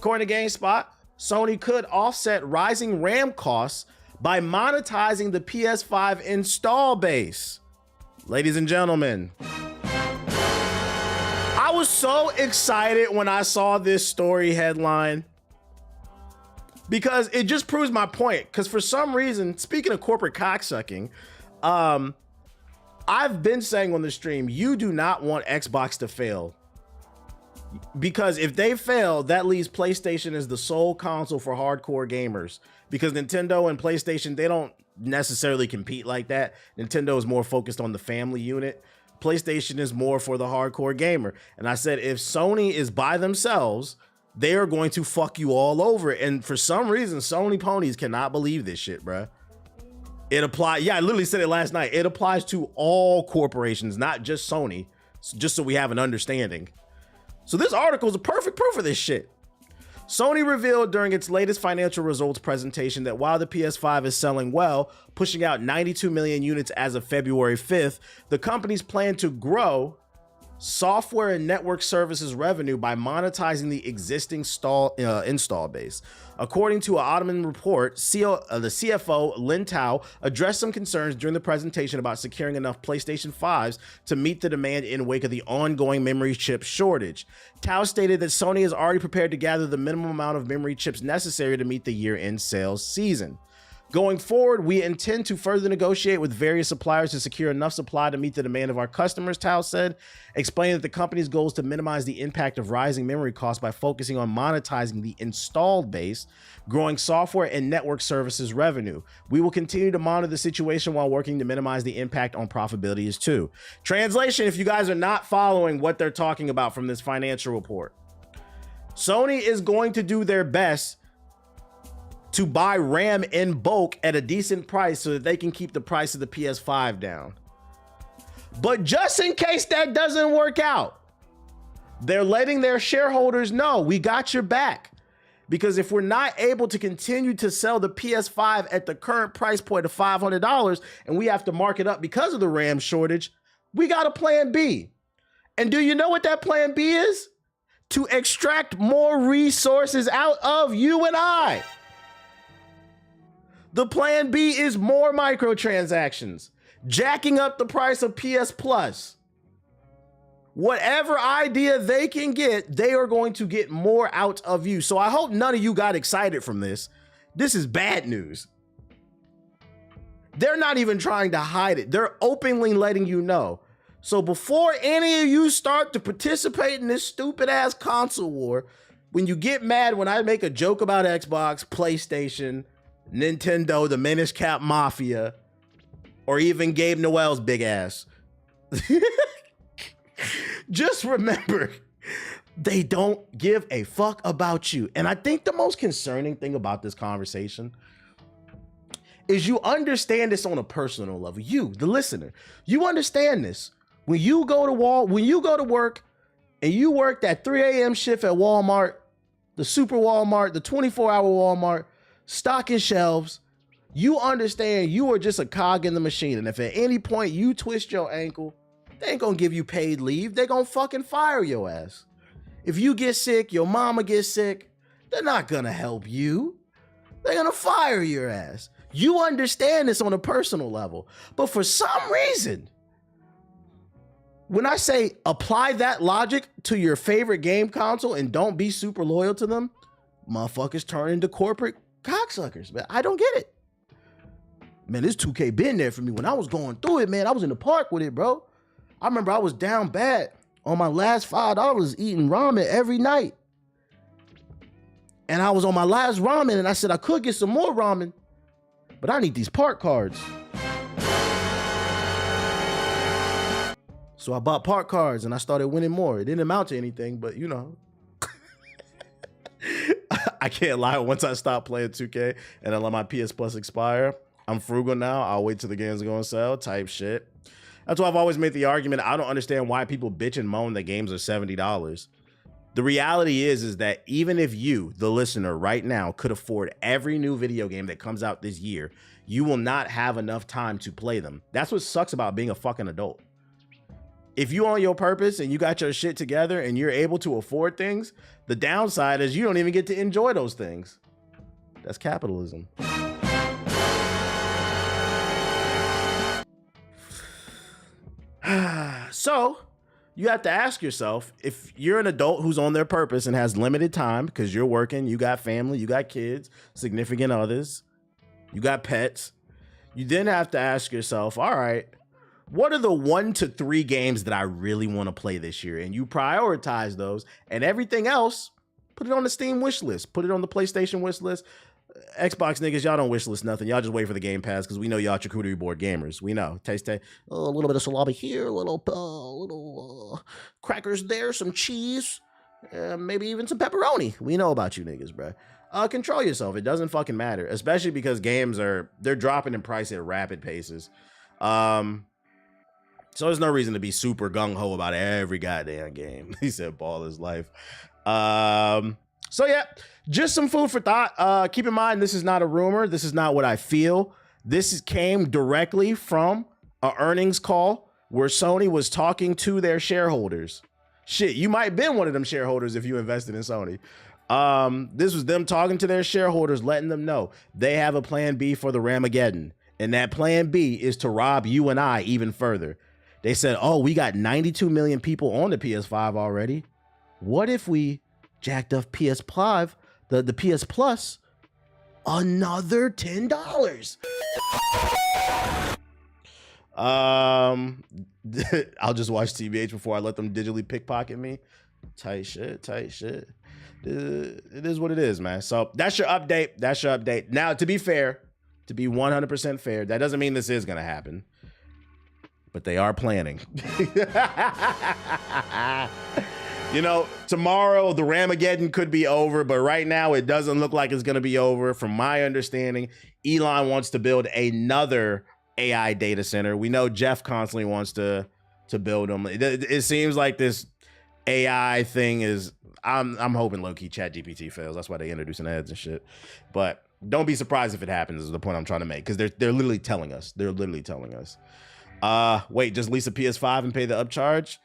According to GameSpot, Sony could offset rising RAM costs by monetizing the PS5 install base. Ladies and gentlemen, I was so excited when I saw this story headline because it just proves my point. Because for some reason, speaking of corporate cocksucking, I've been saying on the stream, you do not want Xbox to fail. Because if they fail, that leaves PlayStation as the sole console for hardcore gamers. Because Nintendo and PlayStation, they don't necessarily compete like that. Nintendo is more focused on the family unit. PlayStation is more for the hardcore gamer. And I said, if Sony is by themselves, they are going to fuck you all over. And for some reason, Sony ponies cannot believe this shit, bruh. It applies. Yeah, I literally said it last night. It applies to all corporations, not just Sony, just so we have an understanding. So this article is a perfect proof of this shit. Sony revealed during its latest financial results presentation that while the PS5 is selling well, pushing out 92 million units as of February 5th, the company's plan to grow software and network services revenue by monetizing the existing install base. According to an Ottoman report, the CFO, Lin Tao, addressed some concerns during the presentation about securing enough PlayStation 5s to meet the demand in wake of the ongoing memory chip shortage. Tao stated that Sony is already prepared to gather the minimum amount of memory chips necessary to meet the year-end sales season. Going forward, we intend to further negotiate with various suppliers to secure enough supply to meet the demand of our customers, Tao said, explaining that the company's goal is to minimize the impact of rising memory costs by focusing on monetizing the installed base, growing software and network services revenue. We will continue to monitor the situation while working to minimize the impact on profitability too. Translation, if you guys are not following what they're talking about from this financial report, Sony is going to do their best to buy RAM in bulk at a decent price so that they can keep the price of the PS5 down. But just in case that doesn't work out, they're letting their shareholders know we got your back. Because if we're not able to continue to sell the PS5 at the current price point of $500 and we have to mark it up because of the RAM shortage, we got a plan B. And do you know what that plan B is? To extract more resources out of you and I. The plan B is more microtransactions, jacking up the price of PS Plus. Whatever idea they can get, they are going to get more out of you. So I hope none of you got excited from this. This is bad news. They're not even trying to hide it. They're openly letting you know. So before any of you start to participate in this stupid ass console war, when you get mad when I make a joke about Xbox, PlayStation, Nintendo, the Minish Cap Mafia, or even Gabe Noel's big ass, just remember, they don't give a fuck about you. And I think the most concerning thing about this conversation is you understand this on a personal level. You, the listener, you understand this. When you go to work and you work that 3 a.m. shift at Walmart, the Super Walmart, the 24-hour Walmart, stocking shelves, you understand you are just a cog in the machine. And if at any point you twist your ankle, they ain't gonna give you paid leave. They're gonna fucking fire your ass. If you get sick, your mama gets sick, they're not gonna help you. They're gonna fire your ass. You understand this on a personal level. But for some reason, when I say apply that logic to your favorite game console and don't be super loyal to them, motherfuckers turn into corporate cocksuckers, man. I don't get it. Man, this 2K been there for me. When I was going through it, man, I was in the park with it, bro. I remember I was down bad on my last $5 eating ramen every night. And I was on my last ramen and I said I could get some more ramen, but I need these park cards. So I bought park cards and I started winning more. It didn't amount to anything, but you know. I can't lie. Once I stopped playing 2K and I let my PS Plus expire, I'm frugal now. I'll wait till the game's going to sell type shit. That's why I've always made the argument. I don't understand why people bitch and moan that games are $70. The reality is that even if you, the listener right now, could afford every new video game that comes out this year, you will not have enough time to play them. That's what sucks about being a fucking adult. If you on your purpose and you got your shit together and you're able to afford things, the downside is you don't even get to enjoy those things. That's capitalism. So you have to ask yourself, if you're an adult who's on their purpose and has limited time because you're working, you got family, you got kids, significant others, you got pets, you then have to ask yourself, all right, what are the 1 to 3 games that I really want to play this year? And you prioritize those, and everything else, put it on the Steam wish list, put it on the PlayStation wish list. Xbox niggas, y'all don't wish list nothing. Y'all just wait for the Game Pass because we know y'all charcuterie board gamers. We know. Taste, a little bit of salami here, a little crackers there, some cheese, maybe even some pepperoni. We know about you niggas, bro. Control yourself. It doesn't fucking matter, especially because games they're dropping in price at rapid paces. So there's no reason to be super gung-ho about every goddamn game. He said ball is life. So yeah, just some food for thought. Keep in mind, this is not a rumor. This is not what I feel. This came directly from an earnings call where Sony was talking to their shareholders. Shit, you might have been one of them shareholders if you invested in Sony. This was them talking to their shareholders, letting them know they have a plan B for the Ramageddon. And that plan B is to rob you and I even further. They said, oh, we got 92 million people on the PS5 already. What if we jacked up PS5, the PS Plus, another $10? I'll just watch TBH before I let them digitally pickpocket me. Tight shit. It is what it is, man. So that's your update. Now, to be fair, to be 100% fair, that doesn't mean this is going to happen. But they are planning. You know, tomorrow the Ramageddon could be over, but right now it doesn't look like it's going to be over. From my understanding, Elon wants to build another AI data center. We know Jeff constantly wants to build them. It seems like this AI thing is, I'm hoping low-key ChatGPT fails. That's why they're introducing ads and shit. But don't be surprised if it happens, is the point I'm trying to make, because they're literally telling us. They're literally telling us. Wait, just lease a PS5 and pay the upcharge?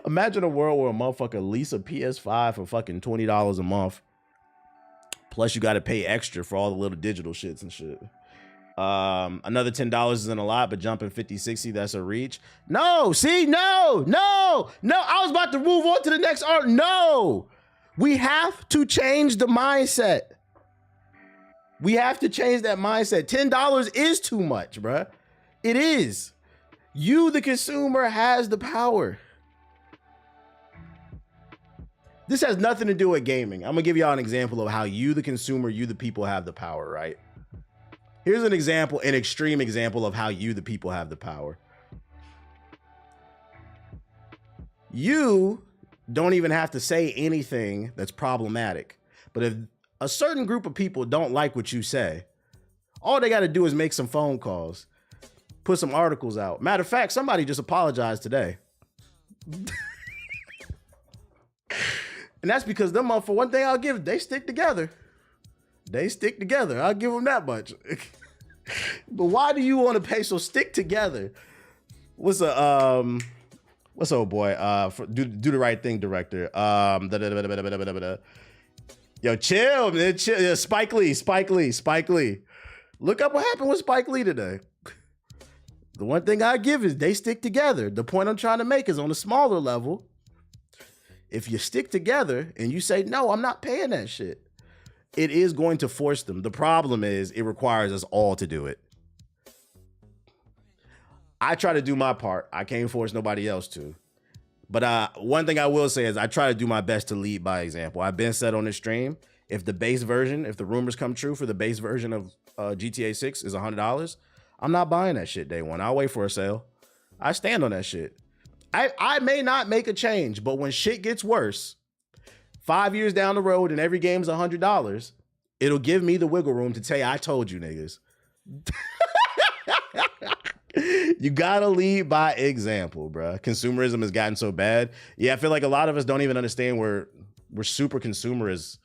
Imagine a world where a motherfucker lease a PS5 for fucking $20 a month. Plus you got to pay extra for all the little digital shits and shit. Another $10 isn't a lot, but jumping 50, 60, that's a reach. No, see, no. I was about to move on to the next art. No, we have to change the mindset. We have to change that mindset. $10 is too much, bruh. It is. You, the consumer, has the power. This has nothing to do with gaming. I'm gonna give y'all an example of how you, the consumer, you, the people, have the power, right? Here's an example, an extreme example of how you, the people, have the power. You don't even have to say anything that's problematic. But if a certain group of people don't like what you say, all they got to do is make some phone calls, put some articles out. Matter of fact, somebody just apologized today. And that's because them, for one thing I'll give, they stick together. They stick together. I'll give them that much. But why do you want to pay? So stick together. What's old boy? Do the right thing, director. Yo, chill, man. Chill. Yeah, Spike Lee. Look up what happened with Spike Lee today. The one thing I give is they stick together. The point I'm trying to make is on a smaller level. If you stick together and you say, no, I'm not paying that shit, it is going to force them. The problem is it requires us all to do it. I try to do my part. I can't force nobody else to. But one thing I will say is I try to do my best to lead by example. I've been said on this stream, if the base version, if the rumors come true for the base version of GTA 6 is $100, I'm not buying that shit day one. I'll wait for a sale. I stand on that shit. I may not make a change, but when shit gets worse, 5 years down the road and every game's $100, it'll give me the wiggle room to say, I told you niggas. You gotta lead by example, bruh. Consumerism has gotten so bad. Yeah, I feel like a lot of us don't even understand we're super consumerist,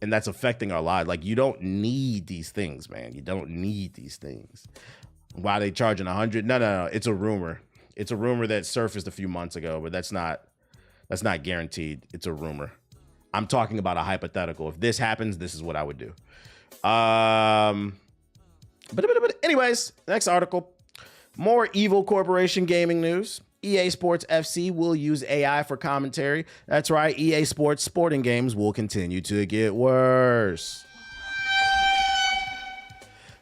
and that's affecting our lives. Like, you don't need these things, man. You don't need these things. Why are they charging $100? No. It's a rumor. It's a rumor that surfaced a few months ago, but that's not guaranteed. It's a rumor. I'm talking about a hypothetical. If this happens, this is what I would do. But anyways, next article. More Evil Corporation gaming news. EA Sports FC will use AI for commentary. That's right, EA Sports sporting games will continue to get worse.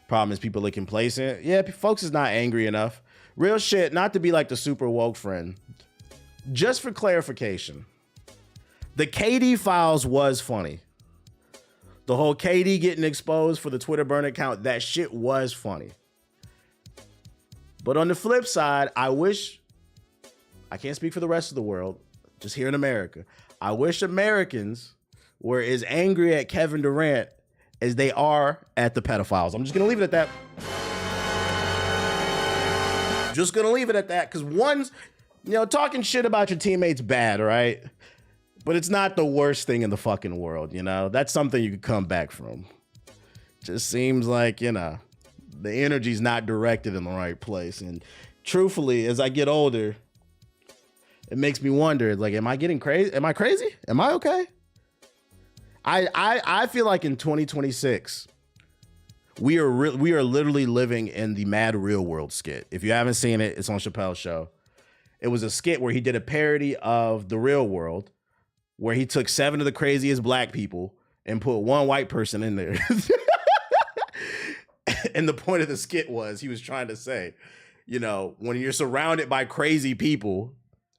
Problem is people are complacent. Yeah, folks is not angry enough. Real shit, not to be like the super woke friend. Just for clarification, the KD files was funny. The whole KD getting exposed for the Twitter burn account, that shit was funny. But on the flip side, I can't speak for the rest of the world, just here in America. I wish Americans were as angry at Kevin Durant as they are at the pedophiles. I'm just going to leave it at that. Just going to leave it at that, because one's, talking shit about your teammates bad, right? But it's not the worst thing in the fucking world, That's something you could come back from. Just seems like, the energy's not directed in the right place. And truthfully, as I get older, it makes me wonder, like, am I getting crazy? Am I crazy? Am I okay? I feel like in 2026, we are literally living in the Mad Real World skit. If you haven't seen it, it's on Chappelle's show. It was a skit where he did a parody of The Real World, where he took 7 of the craziest black people and put one white person in there. And the point of the skit was he was trying to say, when you're surrounded by crazy people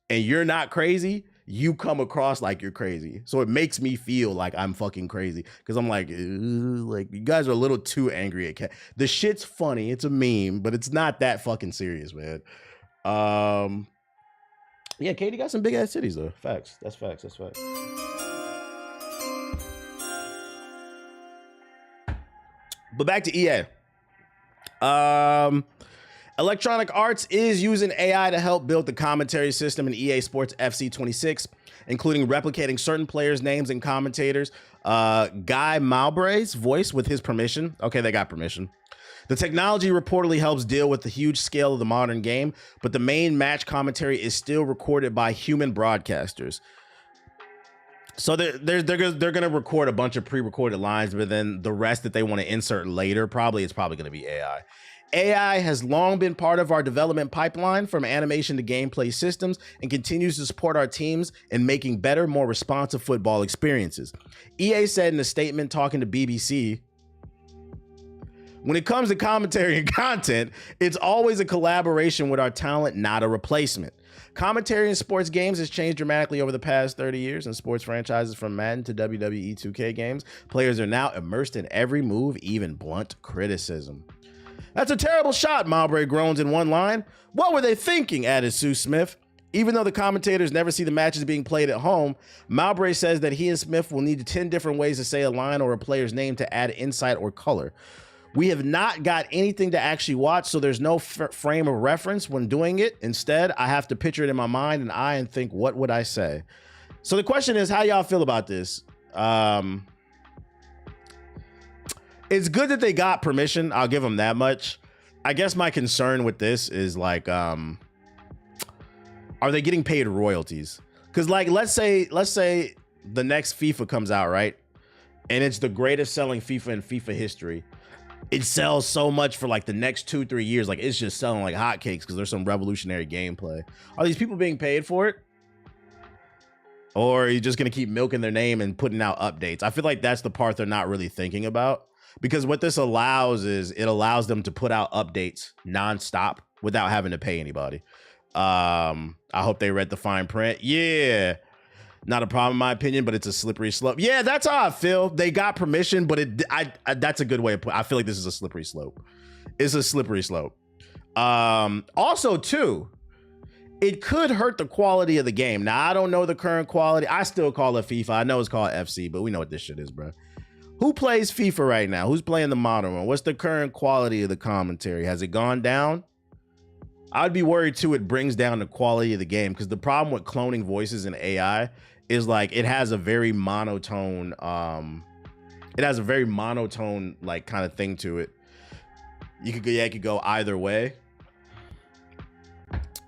and you're not crazy, you come across like you're crazy. So it makes me feel like I'm fucking crazy, because I'm like you guys are a little too angry at Cat. The shit's funny. It's a meme, but it's not that fucking serious, man. Yeah, Katie got some big ass titties though. Facts. That's facts. That's facts. But back to EA. Electronic Arts is using AI to help build the commentary system in EA Sports FC 26, including replicating certain players' names and commentators. Guy Mowbray's voice with his permission. Okay, they got permission. The technology reportedly helps deal with the huge scale of the modern game, but the main match commentary is still recorded by human broadcasters. So they're gonna record a bunch of pre-recorded lines, but then the rest that they want to insert later, it's probably gonna be AI. AI has long been part of our development pipeline, from animation to gameplay systems, and continues to support our teams in making better, more responsive football experiences. EA said in a statement talking to BBC, when it comes to commentary and content, it's always a collaboration with our talent, not a replacement. Commentary in sports games has changed dramatically over the past 30 years. In sports franchises from Madden to WWE 2K games, players are now immersed in every move, even blunt criticism. That's a terrible shot, Mowbray groans in one line. What were they thinking, added Sue Smith. Even though the commentators never see the matches being played at home, Mowbray says that he and Smith will need 10 different ways to say a line or a player's name to add insight or color. We have not got anything to actually watch, so there's no frame of reference when doing it. Instead, I have to picture it in my mind and think, what would I say? So the question is, how y'all feel about this? It's good that they got permission. I'll give them that much. I guess my concern with this is like, are they getting paid royalties? Because like, let's say the next FIFA comes out, right? And it's the greatest selling FIFA in FIFA history. It sells so much for like the next 2-3 years. Like it's just selling like hotcakes because there's some revolutionary gameplay. Are these people being paid for it? Or are you just going to keep milking their name and putting out updates? I feel like that's the part they're not really thinking about, because what this allows is it allows them to put out updates nonstop without having to pay anybody. I hope they read the fine print. Yeah. Not a problem in my opinion, but it's a slippery slope. Yeah, that's how I feel. They got permission, but that's a good way of putting it. I feel like this is a slippery slope. It's a slippery slope. Also, too, it could hurt the quality of the game. Now, I don't know the current quality. I still call it FIFA. I know it's called FC, but we know what this shit is, bro. Who plays FIFA right now? Who's playing the modern one? What's the current quality of the commentary? Has it gone down? I'd be worried, too, it brings down the quality of the game, because the problem with cloning voices in AI is like it has a very monotone like kind of thing to it. You could go either way.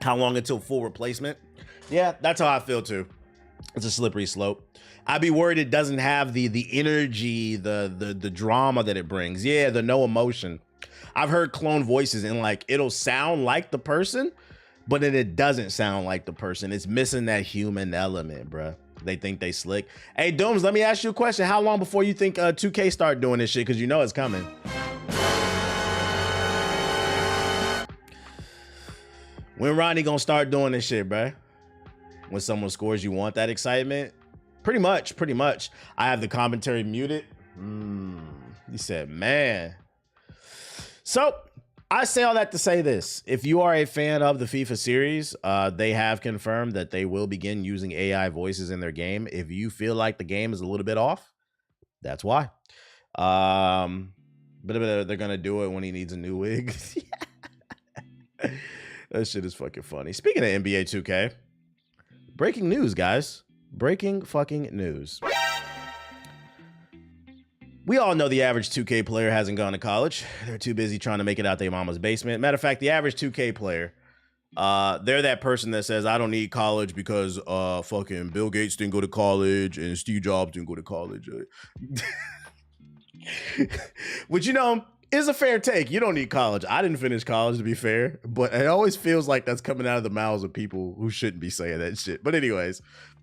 How long until full replacement? Yeah, that's how I feel too. It's a slippery slope. I'd be worried it doesn't have the energy, the drama that it brings. Yeah, the no emotion. I've heard clone voices and like it'll sound like the person, but then it doesn't sound like the person. It's missing that human element, bruh. They think they slick. Hey, Dooms, let me ask you a question. How long before you think 2K start doing this shit? Because you know it's coming. When Ronnie gonna start doing this shit, bruh? When someone scores, you want that excitement? Pretty much. I have the commentary muted. He said, man. So I say all that to say this. If you are a fan of the FIFA series, they have confirmed that they will begin using AI voices in their game. If you feel like the game is a little bit off, that's why. But they're going to do it when he needs a new wig. That shit is fucking funny. Speaking of NBA 2K, breaking news, guys. Breaking fucking news. We all know the average 2K player hasn't gone to college. They're too busy trying to make it out their mama's basement. Matter of fact, the average 2K player, they're that person that says, I don't need college because fucking Bill Gates didn't go to college and Steve Jobs didn't go to college. Which, you know, is a fair take. You don't need college. I didn't finish college, to be fair. But it always feels like that's coming out of the mouths of people who shouldn't be saying that shit. But anyways,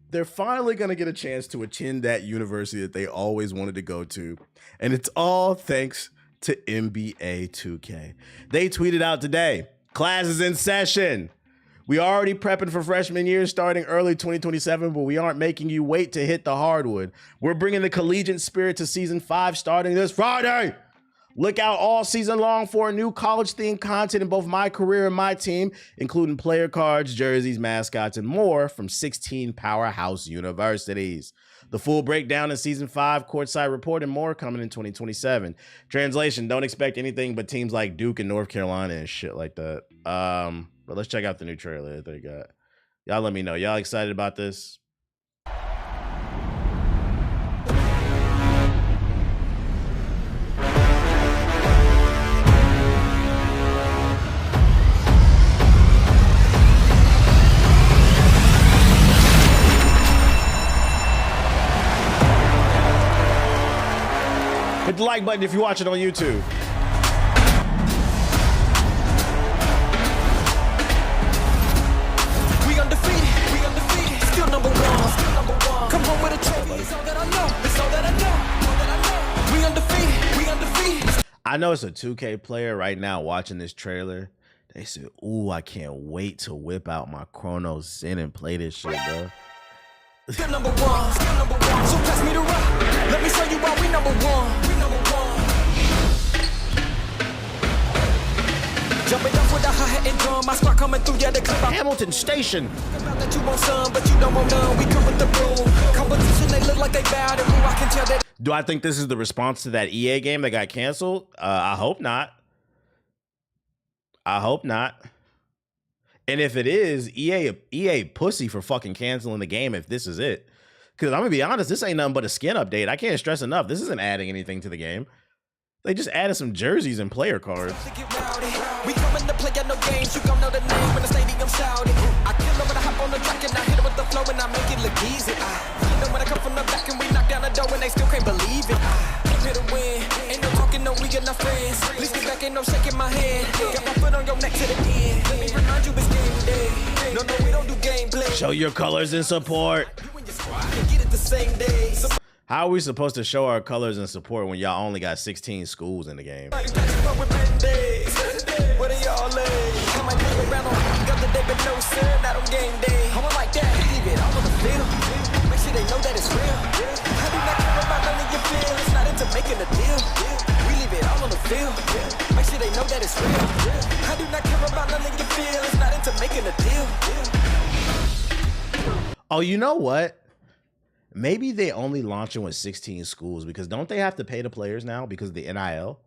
they're finally going to get a chance to attend that university that they always wanted to go to. And it's all thanks to NBA 2K. They tweeted out today, class is in session. We are already prepping for freshman year starting early 2027, but we aren't making you wait to hit the hardwood. We're bringing the collegiate spirit to season 5 starting this Friday. Look out all season long for new college-themed content in both my career and my team, including player cards, jerseys, mascots, and more from 16 powerhouse universities. The full breakdown in season 5, courtside report, and more coming in 2027. Translation, don't expect anything but teams like Duke and North Carolina and shit like that. But let's check out the new trailer that they got. Y'all let me know. Y'all excited about this? Hit the like button if you're watching on YouTube. We undefeated, still number one. Come home with a trophy, it's all that I know, We undefeated. I know it's a 2K player right now watching this trailer. They said, ooh, I can't wait to whip out my Chronos Zen and play this shit, bro. Still number one. So pass me the rock. Let me show you why we number one. Jumping off with a hi-hat and drum. My squad coming through, yeah, they come out. Hamilton Station. That you want some, but you don't want none. We come with the boom. Competition, they look like they bad. And I can tell that. Do I think this is the response to that EA game that got canceled? I hope not. And if it is, EA pussy for fucking canceling the game if this is it. Because I'm going to be honest, this ain't nothing but a skin update. I can't stress enough. This isn't adding anything to the game. They just added some jerseys and player cards. We coming to play at no games. You gon' know the name when the stadium shouting. I kill them when I hop on the track and I hit them with the flow and I make it look easy. You know when I come from the back and we knock down the door and they still can't believe it. I'm here to win. Ain't no talking, no, we get no friends. Please get back, ain't no shaking my hand. Got my foot on your neck to the end. Let me remind you it's game day. No, we don't do gameplay. Show your colors and support. Get it the same day. How are we supposed to show our colors and support when y'all only got 16 schools in the game? What are y'all come on, around on got the day, but no sir, not on game day. I want like that, leave it all on the field. Make sure they know that it's real. I do not care about none of your feelings. It's not into making a deal. We leave it all on the field. Make sure they know that it's real. I do not care about none of your feelings. It's not into making a deal. Oh, you know what? Maybe they only launching with 16 schools because don't they have to pay the players now because of the NIL?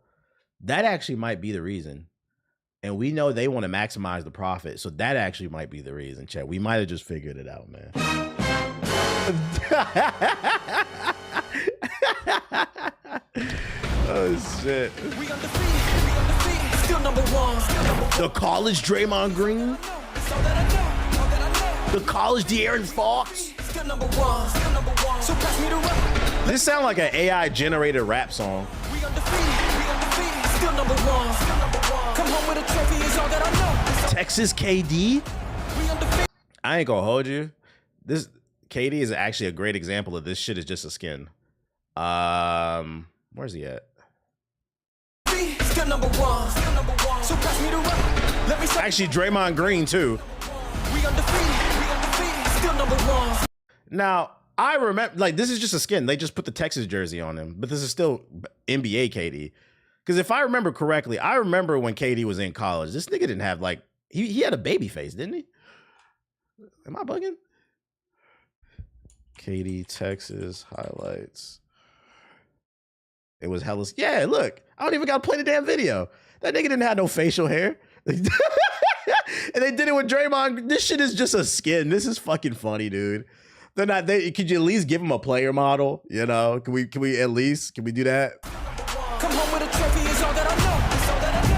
That actually might be the reason. And we know they want to maximize the profit. So that actually might be the reason, Chet. We might have just figured it out, man. Oh, shit. We undefeated. Still number one. The college Draymond Green. The college De'Aaron Fox. This sounds like an AI generated rap song. Texas KD. I ain't gonna hold you. This KD is actually a great example of this shit is just a skin. Where's he at? Actually, Draymond Green too. Now, I remember, like, this is just a skin. They just put the Texas jersey on him, but this is still NBA KD. Because if I remember correctly, I remember when KD was in college, this nigga didn't have, like, he had a baby face, didn't he? Am I bugging? KD Texas highlights. It was hella. Yeah, look, I don't even got to play the damn video. That nigga didn't have no facial hair. And they did it with Draymond. This shit is just a skin. This is fucking funny, dude. They're not. Could you at least give him a player model? You know? Can we at least? Can we do that? Come home with a trophy is all that I know. It's all that I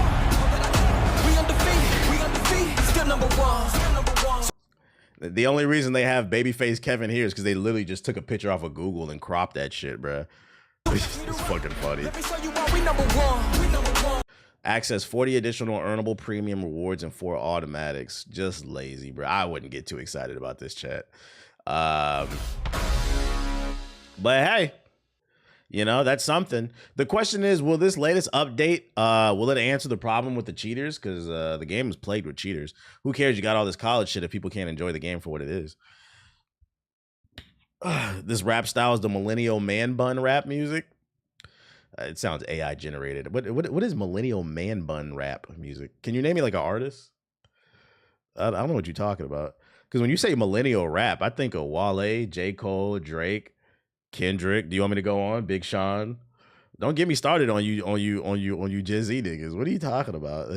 know. We undefeated. Still number one. The only reason they have babyface Kevin here is because they literally just took a picture off of Google and cropped that shit, bruh. It's fucking funny. Access 40 additional earnable premium rewards and 4 automatics. Just lazy, bro. I wouldn't get too excited about this chat. But hey, you know, that's something. The question is, will this latest update, will it answer the problem with the cheaters? Because the game is plagued with cheaters. Who cares? You got all this college shit if people can't enjoy the game for what it is. This rap style is the millennial man bun rap music. It sounds AI generated. What is millennial man bun rap music? Can you name me like an artist? I don't know what you're talking about. Because when you say millennial rap, I think of Wale, J. Cole, Drake, Kendrick. Do you want me to go on? Big Sean. Don't get me started on you Gen Z niggas. What are you talking about?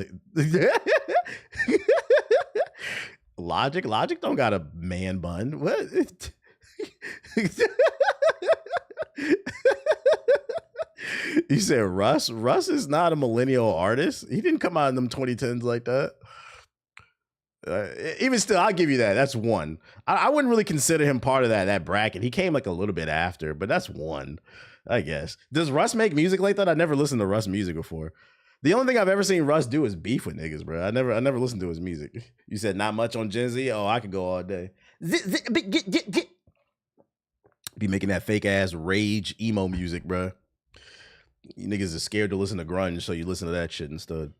Logic don't got a man bun. What? You said Russ? Russ is not a millennial artist. He didn't come out in them 2010s like that. Even still, I'll give you that. That's one. I wouldn't really consider him part of that bracket. He came like a little bit after, but that's one, I guess. Does Russ make music like that? I never listened to Russ music before. The only thing I've ever seen Russ do is beef with niggas, bro. I never listened to his music. You said not much on Gen Z? Oh, I could go all day. Be making that fake ass rage emo music, bro. You niggas are scared to listen to grunge, so you listen to that shit instead.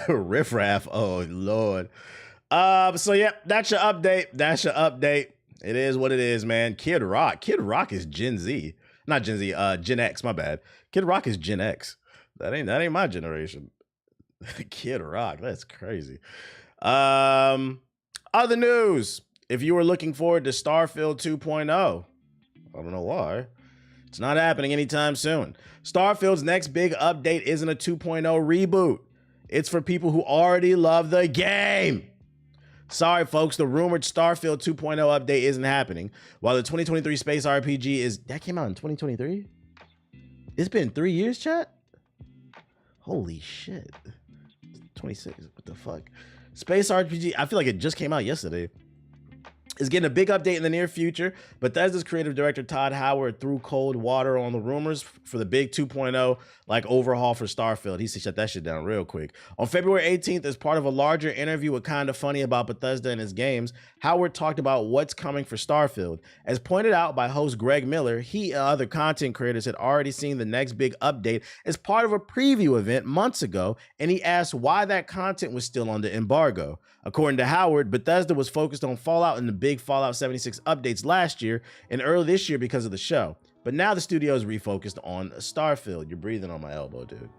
Riff Raff, oh Lord. So yeah, that's your update. It is what it is, man. Kid Rock is Gen Z, not Gen Z. Gen X, my bad. Kid Rock is Gen X. That ain't my generation. Kid Rock, that's crazy. Other news. If you were looking forward to Starfield 2.0, I don't know why. It's not happening anytime soon. Starfield's next big update isn't a 2.0 reboot. It's for people who already love the game. Sorry, folks, the rumored Starfield 2.0 update isn't happening. While the 2023 space RPG that came out in 2023? It's been 3 years, chat? Holy shit. 26, what the fuck? Space RPG, I feel like it just came out yesterday. Is getting a big update in the near future. Bethesda's creative director Todd Howard threw cold water on the rumors for the big 2.0 like overhaul for Starfield. He said shut that shit down real quick. On February 18th, as part of a larger interview with Kinda Funny about Bethesda and his games, Howard talked about what's coming for Starfield. As pointed out by host Greg Miller, he and other content creators had already seen the next big update as part of a preview event months ago, and he asked why that content was still under embargo. According to Howard, Bethesda was focused on Fallout and the big Fallout 76 updates last year and early this year because of the show. But now the studio is refocused on Starfield. You're breathing on my elbow, dude.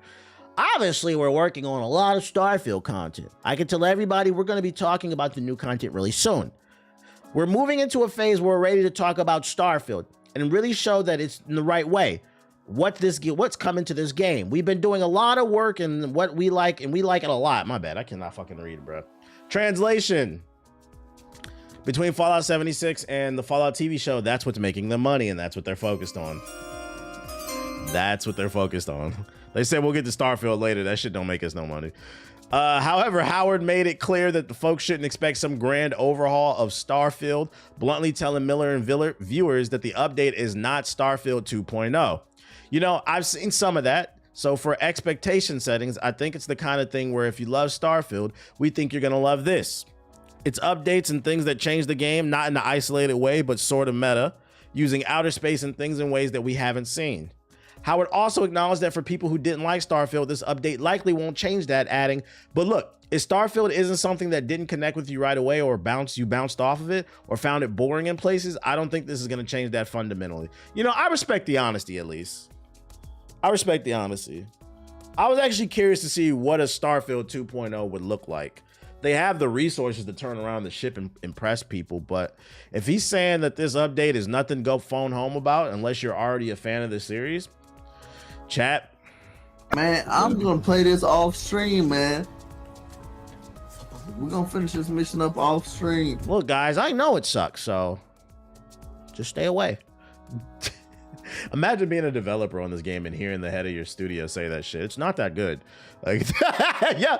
Obviously, we're working on a lot of Starfield content. I can tell everybody we're going to be talking about the new content really soon. We're moving into a phase where we're ready to talk about Starfield and really show that it's in the right way. What's coming to this game. We've been doing a lot of work and what we like, and we like it a lot. My bad. I cannot fucking read, bro. Translation. Between Fallout 76 and the Fallout TV show, that's what's making them money, and that's what they're focused on. That's what they're focused on. They said we'll get to Starfield later. That shit don't make us no money. However, Howard made it clear that the folks shouldn't expect some grand overhaul of Starfield, bluntly telling Miller and viewers that the update is not Starfield 2.0. You know, I've seen some of that. So for expectation settings, I think it's the kind of thing where if you love Starfield, we think you're going to love this. It's updates and things that change the game, not in an isolated way, but sort of meta, using outer space and things in ways that we haven't seen. Howard also acknowledged that for people who didn't like Starfield, this update likely won't change that, adding, but look, if Starfield isn't something that didn't connect with you right away or bounced off of it or found it boring in places, I don't think this is going to change that fundamentally. You know, I respect the honesty, at least. I respect the honesty. I was actually curious to see what a Starfield 2.0 would look like. They have the resources to turn around the ship and impress people, but if he's saying that this update is nothing to go phone home about unless you're already a fan of the series, chat. Man, I'm gonna play this off stream, man. We're gonna finish this mission up off stream. Look, guys, I know it sucks, so just stay away. Imagine being a developer on this game and hearing the head of your studio say that shit. It's not that good. Like, yeah,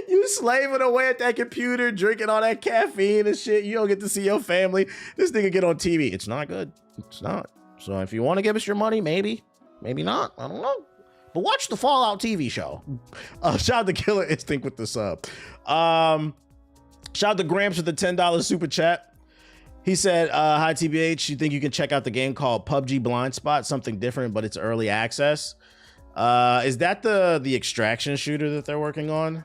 you slaving away at that computer, drinking all that caffeine and shit. You don't get to see your family. This nigga get on TV. It's not good. It's not. So if you want to give us your money, maybe not. I don't know. But watch the Fallout TV show. Shout out to Killer Instinct with the sub. Shout out to Gramps with the $10 super chat. He said, hi TBH, you think you can check out the game called PUBG Blind Spot, something different, but it's early access. Is that the extraction shooter that they're working on?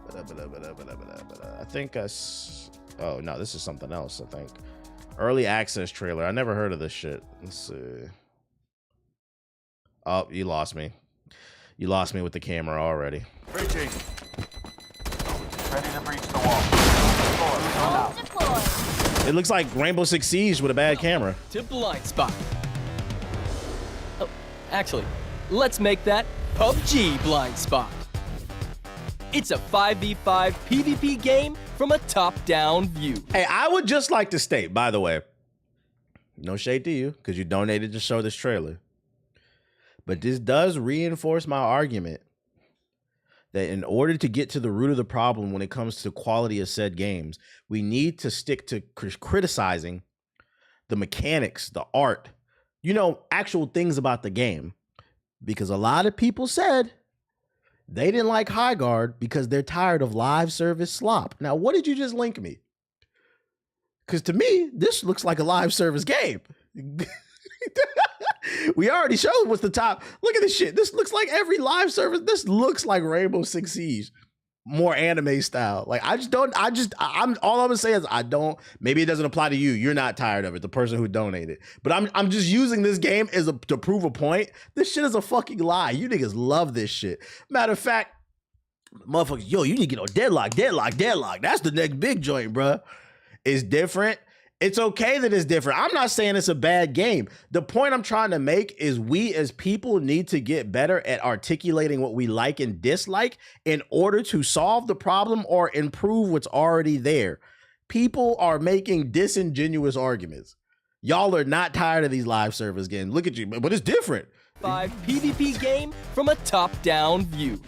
I think oh no, this is something else, I think. Early access trailer. I never heard of this shit. Let's see. Oh, you lost me. You lost me with the camera already. Breaching. Ready to breach the wall. It looks like Rainbow Six Siege with a bad camera. To blind spot. Oh, actually, let's make that PUBG blind spot. It's a 5v5 PvP game from a top-down view. Hey, I would just like to state, by the way, no shade to you, because you donated to show this trailer. But this does reinforce my argument that in order to get to the root of the problem when it comes to quality of said games, we need to stick to criticizing the mechanics, the art, you know, actual things about the game. Because a lot of people said they didn't like High Guard because they're tired of live service slop. Now, what did you just link me? Because to me, this looks like a live service game. We already showed what's the top. Look at this shit. This looks like every live service. This looks like Rainbow Six Siege, more anime style. Like I'm all I'm gonna say is I don't. Maybe it doesn't apply to you. You're not tired of it, the person who donated. But I'm just using this game to prove a point. This shit is a fucking lie. You niggas love this shit. Matter of fact, motherfuckers, yo, you need to get on Deadlock. That's the next big joint, bruh. It's different. It's okay that it's different. I'm not saying it's a bad game. The point I'm trying to make is we as people need to get better at articulating what we like and dislike in order to solve the problem or improve what's already there. People are making disingenuous arguments. Y'all are not tired of these live service games. Look at you, but it's different. 5 PvP game from a top-down view.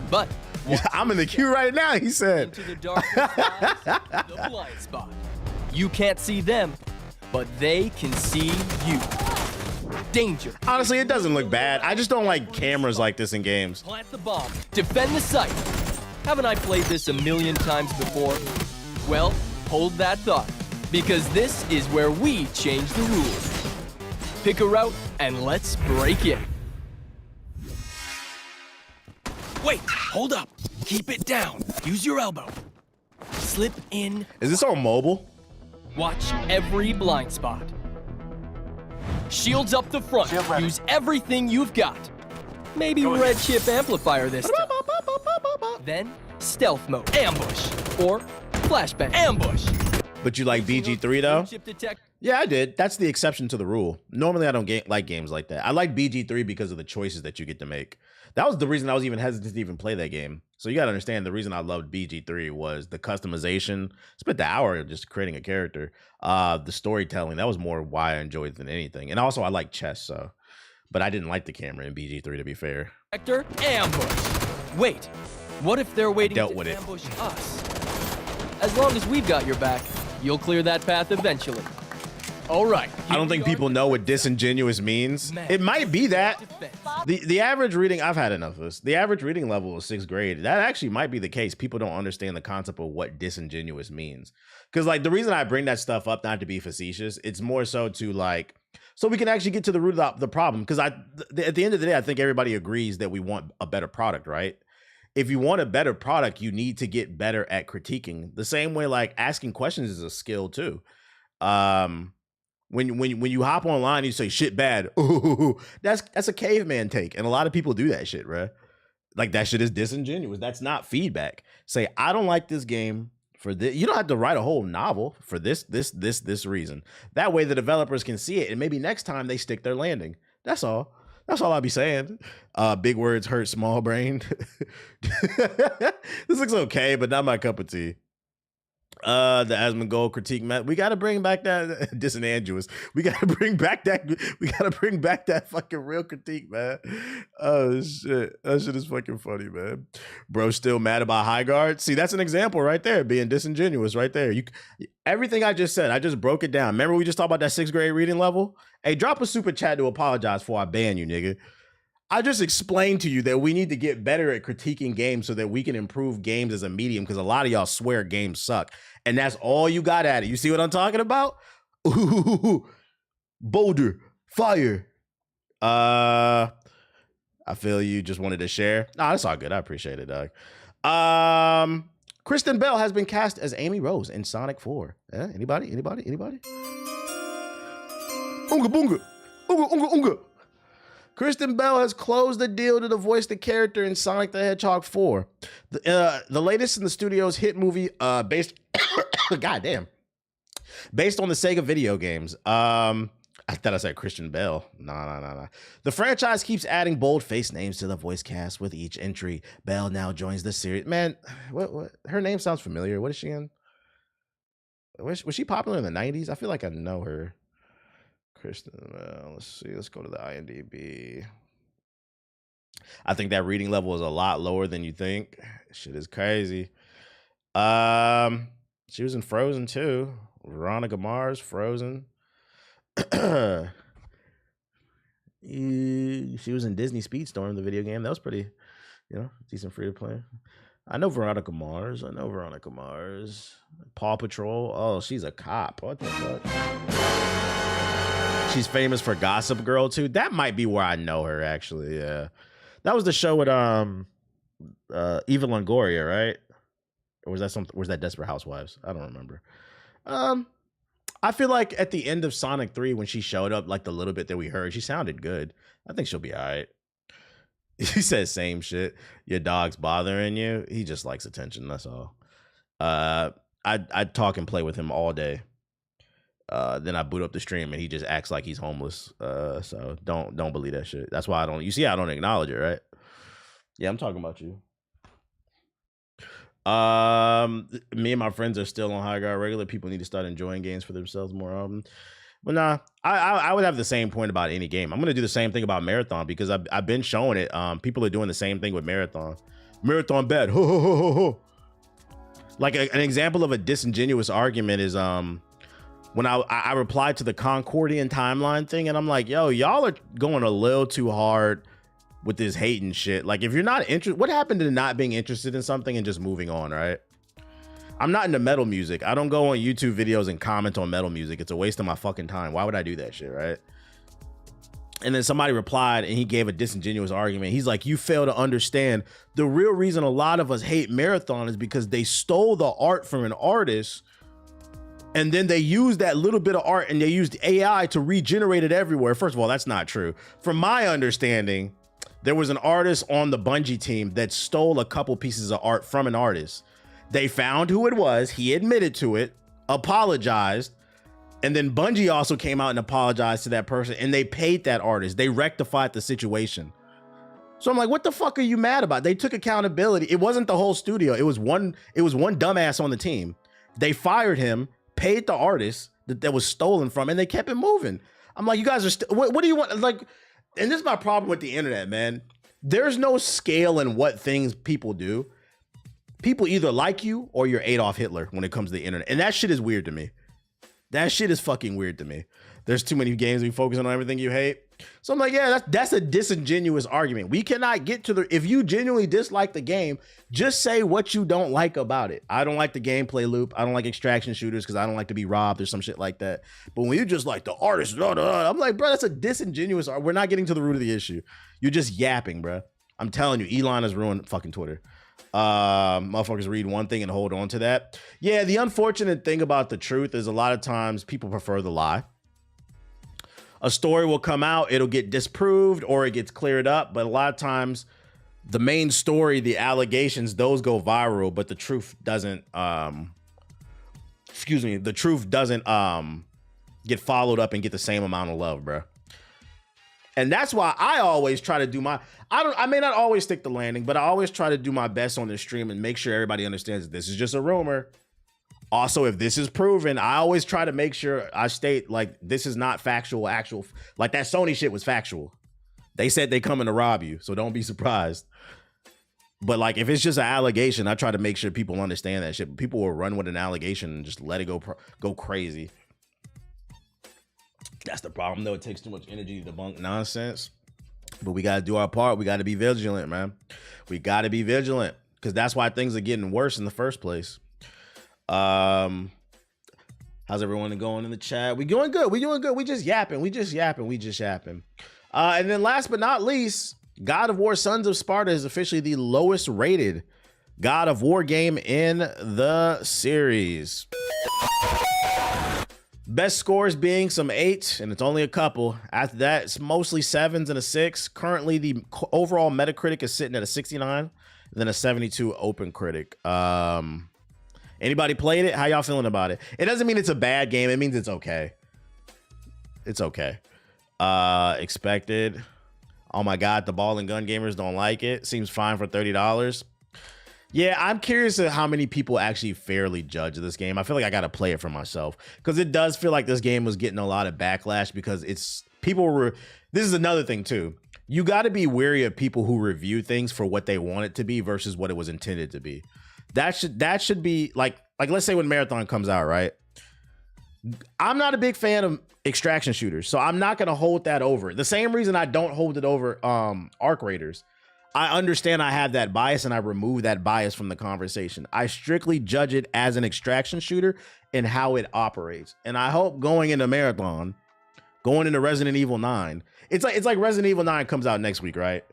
But I'm in the queue right now, he said. Into the darkness lies the blind spot. You can't see them, but they can see you. Danger. Honestly, it doesn't look bad. I just don't like cameras like this in games. Plant the bomb. Defend the site. Haven't I played this a million times before? Well, hold that thought, because this is where we change the rules. Pick a route and let's break in. Wait, hold up. Keep it down. Use your elbow. Slip in. Is this on mobile? Watch every blind spot. Shields up the front. Use everything you've got. Maybe red chip amplifier this time. Then stealth mode. Ambush. Or flashbang. Ambush. But you like BG3 though? Chip detect. Yeah, I did. That's the exception to the rule. Normally, I don't like games like that. I like BG3 because of the choices that you get to make. That was the reason I was even hesitant to even play that game. So you got to understand the reason I loved BG3 was the customization. Spent the hour just creating a character. The storytelling, that was more why I enjoyed it than anything. And also I like chess, so. But I didn't like the camera in BG3 to be fair. Vector ambush. Wait, what if they're waiting dealt to with it. ambush us? As long as we've got your back, you'll clear that path eventually. All right. I don't think people know what disingenuous means. It might be that. The average reading, I've had enough of this. The average reading level is 6th grade. That actually might be the case. People don't understand the concept of what disingenuous means. Because like the reason I bring that stuff up, not to be facetious, it's more so to like, so we can actually get to the root of the problem. Because at the end of the day, I think everybody agrees that we want a better product, right? If you want a better product, you need to get better at critiquing. The same way like asking questions is a skill too. When you hop online and you say shit bad, ooh, that's a caveman take, and a lot of people do that shit, right? Like that shit is disingenuous. That's not feedback. Say I don't like this game for this. You don't have to write a whole novel for this reason. That way the developers can see it, and maybe next time they stick their landing. That's all. That's all I'll be saying. Big words hurt small brain. This looks okay, but not my cup of tea. The Asmongold critique, Matt. We gotta bring back that disingenuous. We gotta bring back that fucking real critique, man. Oh shit. That shit is fucking funny, man. Bro still mad about high guard. See, that's an example right there, being disingenuous right there. Everything I just said, I just broke it down. Remember we just talked about that 6th grade reading level? Hey, drop a super chat to apologize before I ban you, nigga. I just explained to you that we need to get better at critiquing games so that we can improve games as a medium, because a lot of y'all swear games suck. And that's all you got at it. You see what I'm talking about? Ooh, boulder, fire. I feel you just wanted to share. Nah, that's all good. I appreciate it, dog. Kristen Bell has been cast as Amy Rose in Sonic 4. Anybody? Unga boonga. Unga. Kristen Bell has closed the deal to voice the character in Sonic the Hedgehog 4. The latest in the studio's hit movie based goddamn. Based on the Sega video games. I thought I said Christian Bell. Nah. The franchise keeps adding bold-faced names to the voice cast with each entry. Bell now joins the series. Man, what? Her name sounds familiar. What is she in? Was she popular in the 90s? I feel like I know her. Kristen Bell. Let's see. Let's go to the IMDb. I think that reading level is a lot lower than you think. Shit is crazy. She was in Frozen too. Veronica Mars, Frozen. She was in Disney Speedstorm, the video game. That was pretty, decent free to play. I know Veronica Mars. Paw Patrol. Oh, she's a cop. What the fuck? She's famous for Gossip Girl too. That might be where I know her actually. Yeah, that was the show with Eva Longoria, right? Or was that something? Was that Desperate Housewives? I don't remember. I feel like at the end of Sonic 3, when she showed up, like the little bit that we heard, she sounded good. I think she'll be all right. He says same shit. Your dog's bothering you. He just likes attention. That's all. I'd talk and play with him all day. Then I boot up the stream and he just acts like he's homeless. So don't believe that shit. That's why I don't. You see, I don't acknowledge it, right? Yeah, I'm talking about you. Me and my friends are still on high guard regular. People need to start enjoying games for themselves more often. But nah, I would have the same point about any game. I'm gonna do the same thing about Marathon because I've been showing it. People are doing the same thing with Marathon. Marathon bad. Ho ho ho ho ho. Like an example of a disingenuous argument is when I replied to the Concordian timeline thing, and I'm like, yo, y'all are going a little too hard with this hating shit. Like, if you're not interested, what happened to not being interested in something and just moving on, right? I'm not into metal music. I don't go on YouTube videos and comment on metal music. It's a waste of my fucking time. Why would I do that shit, right? And then somebody replied and he gave a disingenuous argument. He's like, you fail to understand. The real reason a lot of us hate Marathon is because they stole the art from an artist and then they used that little bit of art and they used AI to regenerate it everywhere. First of all, that's not true. From my understanding, there was an artist on the Bungie team that stole a couple pieces of art from an artist. They found who it was. He admitted to it, apologized. And then Bungie also came out and apologized to that person and they paid that artist. They rectified the situation. So I'm like, what the fuck are you mad about? They took accountability. It wasn't the whole studio. It was one dumbass on the team. They fired him, paid the artist that was stolen from, and they kept it moving. I'm like, you guys are what do you want? Like, and this is my problem with the internet, man. there's no scale in what things people do. People either like you or you're Adolf Hitler when it comes to the internet. And that shit is weird to me. That shit is fucking weird to me. There's too many games we focus on everything you hate. So I'm like, yeah, that's a disingenuous argument. We cannot get to if you genuinely dislike the game, just say what you don't like about it. I don't like the gameplay loop. I don't like extraction shooters because I don't like to be robbed or some shit like that. But when you just like the artist, I'm like, bro, that's a disingenuous. We're not getting to the root of the issue. You're just yapping, bro. I'm telling you, Elon has ruined fucking Twitter. Motherfuckers read one thing and hold on to that. Yeah, the unfortunate thing about the truth is a lot of times people prefer the lie. A story will come out, it'll get disproved or it gets cleared up, but a lot of times the main story, the allegations, those go viral, but the truth doesn't the truth doesn't get followed up and get the same amount of love, bro. And that's why I always try to do I may not always stick the landing, but I always try to do my best on this stream and make sure everybody understands that this is just a rumor. Also, if this is proven, I always try to make sure I state like this is not actual, like that Sony shit was factual. They said they coming to rob you, so don't be surprised. But like if it's just an allegation, I try to make sure people understand that shit. People will run with an allegation and just let it go crazy. That's the problem, though. It takes too much energy to debunk nonsense. But we got to do our part. We got to be vigilant, man. We got to be vigilant because that's why things are getting worse in the first place. How's everyone going in the chat? We doing good. We doing good. We just yapping. And then last but not least, God of War Sons of Sparta is officially the lowest rated God of War game in the series. Best scores being some 8s, and it's only a couple. After that, it's mostly 7s and a 6. Currently, the overall Metacritic is sitting at a 69, and then a 72 Open Critic. Anybody played it? How y'all feeling about it? It doesn't mean it's a bad game. It means it's okay. It's okay. Expected. Oh my God, the ball and gun gamers don't like it. Seems fine for $30. Yeah, I'm curious at how many people actually fairly judge this game. I feel like I got to play it for myself because it does feel like this game was getting a lot of backlash because it's this is another thing too. You got to be wary of people who review things for what they want it to be versus what it was intended to be. That should be like let's say when Marathon comes out, right? I'm not a big fan of extraction shooters, so I'm not going to hold that over. The same reason I don't hold it over Arc Raiders. I understand I have that bias and I remove that bias from the conversation. I strictly judge it as an extraction shooter and how it operates. And I hope going into Marathon, going into Resident Evil 9, it's like Resident Evil 9 comes out next week, right?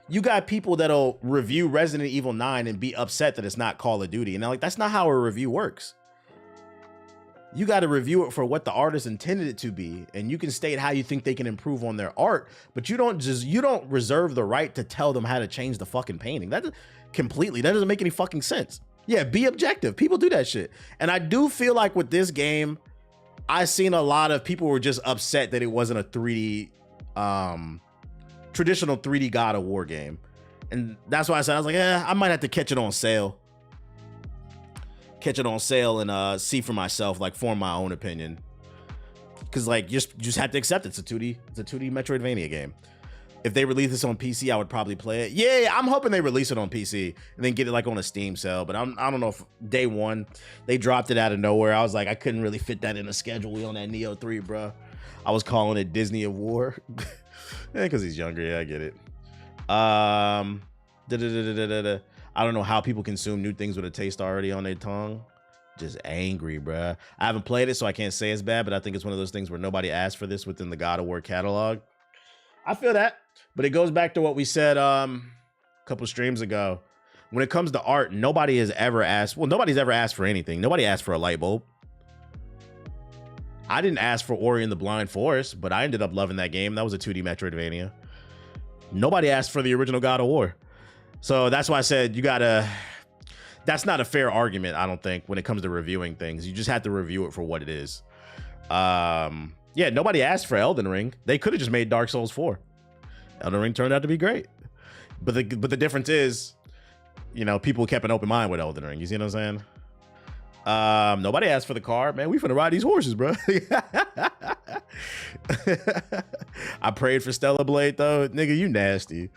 You got people that'll review Resident Evil 9 and be upset that it's not Call of Duty. And I'm like, that's not how a review works. You got to review it for what the artist intended it to be. And you can state how you think they can improve on their art, but you don't reserve the right to tell them how to change the fucking painting. That doesn't make any fucking sense. Yeah, be objective. People do that shit. And I do feel like with this game, I seen a lot of people were just upset that it wasn't a 3D, traditional 3D God of War game. And that's why I was like, I might have to catch it on sale and see for myself, like form my own opinion. Cause like you just have to accept it's a 2D Metroidvania game. If they release this on PC, I would probably play it. Yeah, I'm hoping they release it on PC and then get it like on a Steam sale. But I don't know if day one they dropped it out of nowhere. I was like, I couldn't really fit that in a schedule on that Neo 3, bro. I was calling it Disney of War. Because he's younger. Yeah, I get it. I don't know how people consume new things with a taste already on their tongue. Just angry, bruh. I haven't played it, so I can't say it's bad, but I think it's one of those things where nobody asked for this within the God of War catalog. I feel that, but it goes back to what we said a couple streams ago. When it comes to art, nobody's ever asked for anything. Nobody asked for a light bulb. I didn't ask for Ori and the Blind Forest, but I ended up loving that game. That was a 2D Metroidvania. Nobody asked for the original God of War. So that's why I said that's not a fair argument, I don't think, when it comes to reviewing things. You just have to review it for what it is. Yeah, nobody asked for Elden Ring. They could have just made Dark Souls 4. Elden Ring turned out to be great. But the difference is, people kept an open mind with Elden Ring. You see what I'm saying? Nobody asked for the car, man. We finna ride these horses, bro. I prayed for Stella Blade though. Nigga, you nasty.